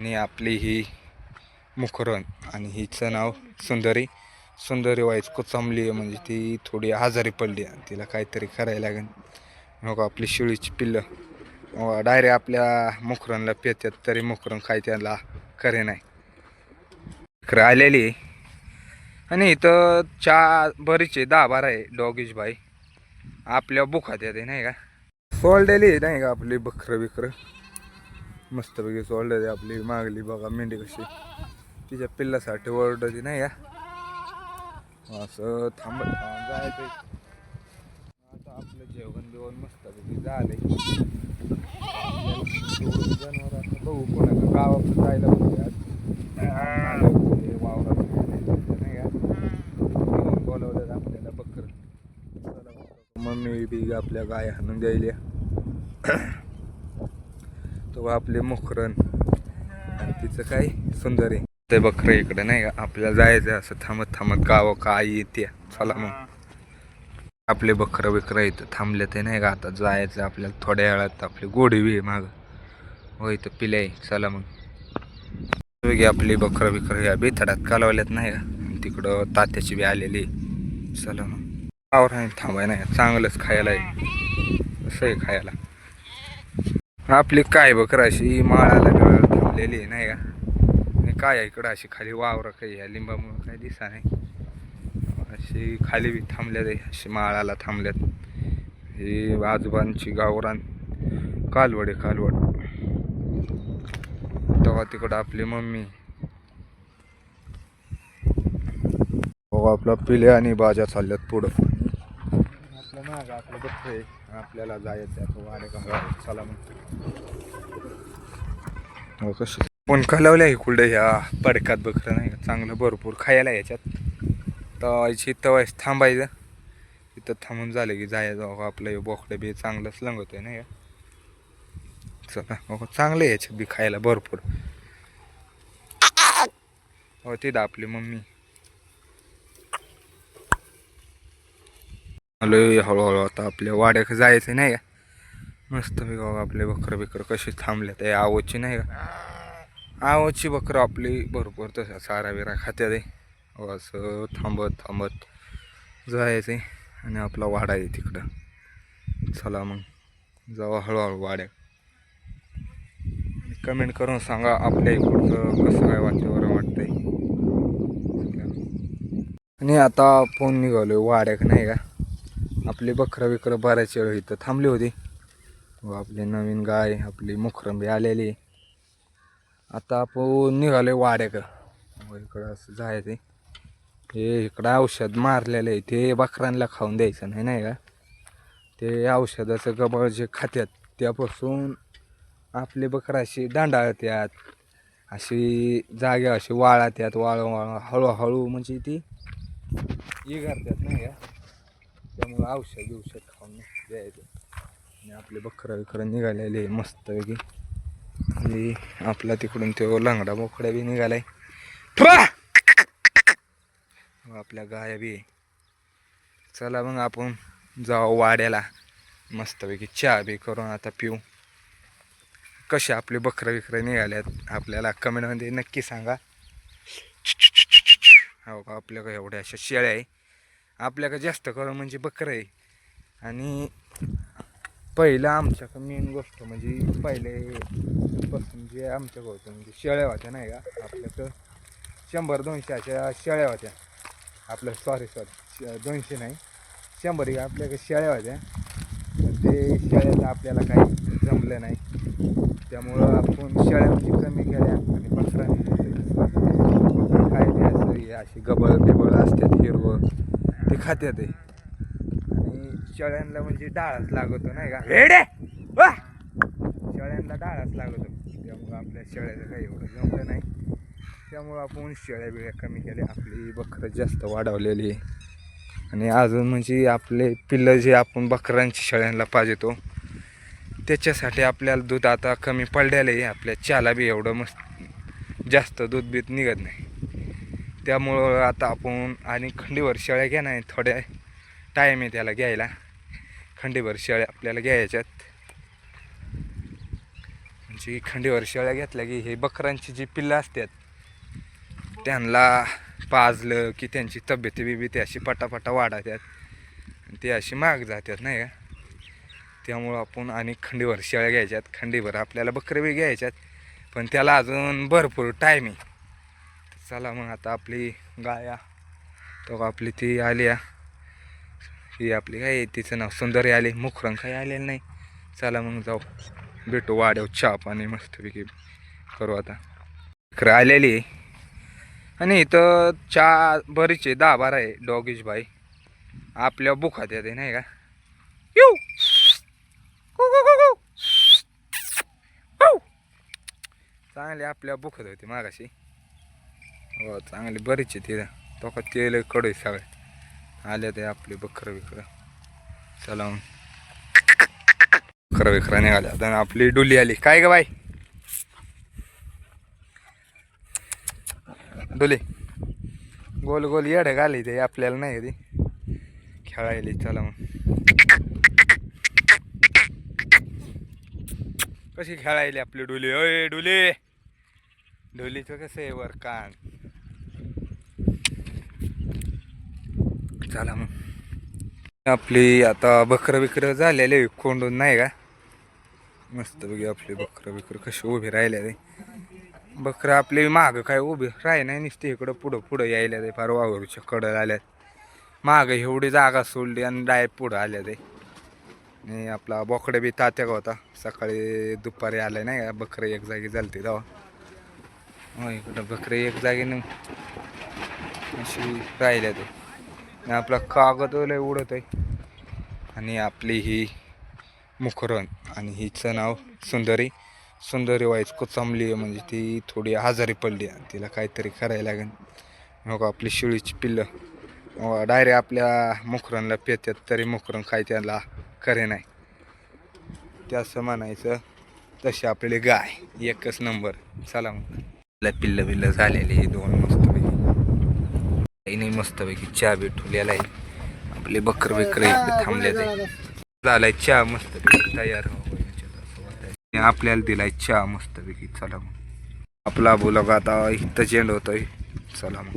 आणि आपली ही मुखरण आणि हिचं नाव सुंदरी. सुंदरी वाईच कोचांबली आहे, म्हणजे ती थोडी आजारी पडली आणि तिला काहीतरी करायला लागेल. मग आपली शिळीची पिल्लं डायरेक्ट आपल्या मुखरणला पेतात, तरी मुखरण काय त्याला करे नाही. खरं आलेली आहे. आणि इथं बरीच आहे, 10-12 आहे डॉगीज बाई आपल्या बुखात येते नाही का. सोडलेली नाही का आपली बकरं बिकरं मस्तपैकी सोडलेली. आपली मागली बघा मेंढी कशी तिच्या पिल्लासाठी ओरडती नाही का. असं थांबत जायचं. आता आपलं जेवण बिवण मस्तपैकी झालंय. जनावर आता बघू कोणाचं गावाकडं जायला वावरात नाही का बोलवलं आपल्याला बकर. मम्मी बी आपल्या गाय हाणून द्यायला. तो आपले मुखरण आणि तिचं काय सुंदर आहे ते बकरं इकडे नाही का. आपल्याला जायचं असं थांबत थांबत गाव काय येते. चला मग आपले बकरं बिकरं इथं थांबले ते नाही का. आता जायचं आपल्याला थोड्या वेळात. आपली गोडी बी माग हो इथं पिले. चला मग आपली बकरं बिकरं या बेथडात कालवल्यात नाही का. तिकडं तात्याची बी आलेली. चला मग आवर थांबाय नाही चांगलंच खायला आहे. कसं आहे खायला. आपली काय बकरं अशी माळाला थांबलेली आहे नाही का. आणि काय इकडं अशी खाली वावरं काही या लिंबामुळं काही दिसा नाही. अशी खाली बी थांबल्यात आहे, अशी माळाला थांबल्यात. ही आजोबांची गावरान कालवड तेव्हा तिकडं आपली मम्मी. हो आपला पिले आणि बाजा चालल्यात पुढं. आपलं मागं आपलं बघतोय. आपल्याला जायचं आहे वाडे घाला. चला मग हो कसं पण खालवलं आहे कुठं ह्या पडकात बकरं नाही का. चांगलं भरपूर खायला याच्यात. तवायची तवायच थांबायचं. तिथं थांबून झालं की जायचं. आपलं हे बोकडं बी चांगलंच लंगत आहे नाही का. चला हो चांगलं आहे याच्यात बी खायला भरपूर. हो तिथं आपली मम्मी. आलो हळूहळू आता आपल्या वाड्याकडे जायचं नाही का. मस्त बघा आपले बकरं बिकरं कशी थांबले ते आवची नाही का. आवची बकरं आपली भरपूर तसं चारा बिरा खात्यात आहे. असं थांबत थांबत जायचं आणि आपला वाडा आहे तिकडं. चला मग जावा हळूहळू वाड्या. कमेंट करून सांगा आपल्या इकडचं कसं काय वातावरण वाटतंय. आणि आता फोन निघालोय वाड्याक नाही का. आपली बकरं बिकरं बऱ्याच वेळ इथं थांबली होती. व आपली नवीन गाय आपली मुखरं बी आलेली. आता आपण निघालोय वाड्याक. इकडं असं जायचं. हे इकडं औषध मारलेलं आहे ते बकरांना खाऊन द्यायचं नाही नाही का. ते औषधाचं गबळ जे खात्यात त्यापासून आपले बकरं अशी दांडाळत्यात. अशी जाग्या अशी वाळत्यात. वाळू हळूहळू म्हणजे ती करतात नाही का. त्यामुळं औषध खाऊन द्यायचं. आणि आपले बकरं बिकरं निघालेले मस्तपैकी. आणि आपला तिकडून तो लंगडा बोकड्या बी निघालाय. आपल्या गाया बी. चला मग आपण जाऊ वाड्याला. मस्तपैकी चहा बी करून आता पिऊ. कसे आपले बकरं बिकरं निघाल्यात आपल्याला कमेंटमध्ये नक्की सांगा. हो का आपल्याकडे एवढ्या अशा शेळ्या आहे. आपल्याकडे जास्त करून म्हणजे बकरं आहे. आणि पहिलं आमच्याकडं मेन गोष्ट म्हणजे पहिले पासून जे आमच्याकडं होतं म्हणजे शेळ्या होत्या नाही का. आपल्याकडं 100-200 अशा शेळ्या होत्या. आपलं सॉरी 200 नाही 100 आपल्याकडे शेळ्या होत्या. ते शेळ्याचं आपल्याला काही जमलं नाही. त्यामुळं आपण शेळ्या म्हणजे कमी केल्या. आणि बकरांनी काय ते असं अशी गबळ बिबळ असतात हिरवं ते खात्यात आहे. आणि शेळ्यांना म्हणजे डाळच लागतो नाही का. शेळ्यांना डाळच लागतो. त्यामुळं आपल्या शेळ्याचं काही एवढं जमलं नाही. त्यामुळं आपण शेळ्या बिळ्या कमी केल्या. आपली बकरं जास्त वाढवलेली. आणि अजून म्हणजे आपले पिल्लं जे आपण बकरांची शेळ्यांना पाहिजेतो त्याच्यासाठी आपल्याला दूध आता कमी पडलेलं आहे. आपल्या चहाला बी एवढं मस्त जास्त दूध बीत निघत नाही. त्यामुळं आता आपण आणि खंडीवर शेळ्या घ्या नाही. थोड्या टाईम आहे त्याला घ्यायला. खंडीवर शेळ्या आपल्याला घ्यायच्यात. त्यांची खंडीवर शेळ्या घेतल्या की हे बकरांची जी पिल्लं असतात त्यांना पाजलं की त्यांची तब्येती बिबेती अशी पटापटा वाढतात आणि ते अशी माग जातात नाही का. त्यामुळं आपण आणि खंडीवर शेळ्या घ्यायच्यात. खंडीवर आपल्याला बकरे बी घ्यायच्यात पण त्याला अजून भरपूर टाईम आहे. चला मग आता आपली गाया तो आपली ती आली ही आपली काय तिचं नाव सुंदरी आली. मुखरंग काही आलेलं नाही. चला मग जाऊ भेटू वाड्यावर चहा पाणी मस्तपैकी करू. आता खरं आलेली आणि इथं चहा बरीच आहे 10-12 आहे. डॉगीज भाई आपल्या बुखात येते नाही का. येऊ चांगली आपल्या बुखत होती मागाशी. हो चांगली बरीच आहे तिथं. तो का तेल कडू सगळे आले ते आपले बकरं बिकरं. चला मग बकरं बिकरं निघाले. आता आपली डुली आली. काय ग बाई डुली गोल गोल येडं घाली ते आपल्याला नाही कधी खेळायली. चला मग कशी खेळायली आपली डुली. ओय डुली डुलीचं कसं आहे वर कान. चला मग आपली आता बकरं बिकरं झालेले कोंडून नाही का. मस्त बघी आपली बकरं बिकरं कशी उभी राहिले ते. बकरं आपली मागं काय उभी राही नाही नुसते इकडं पुढं यायला ते फार वावरूच्या कडं आल्यात. मागं एवढी जागा सोडली आणि डायरेक्ट पुढं आल्या ते. आणि आपला बोकडे बी तात्या होता सकाळी दुपारी आलाय नाही का. बकरं एक जागी झालती तेव्हा. हो इकडं बकरे एक जागेनं अशी राहिल्या ते. आणि आपला कागद लय उडत आहे. आणि आपली ही मुखरण आणि हिचं नाव सुंदरी. सुंदरी वाईच कुचांबली आहे म्हणजे ती थोडी आजारी पडली आणि तिला काहीतरी करायला लागेल. मग आपली शिळीची पिल्लं डायरेक्ट आपल्या मुखरणला पेतात तरी मुखरण काय त्याला करे नाही ते असं म्हणायचं. तशी आपली गाय एकच नंबर. चला मग पिल्लं बिल्लं झालेली 2 मस्तपैकी नाही मस्तपैकी चहा भेटवलेला आहे. आपले बकर बिकर थांबले ते झालाय चहा मस्तपैकी तयार आपल्याला दिलाय चहा मस्तपैकी. चला मग आपला बोलग आता इथं चेंड होतोय. चला मग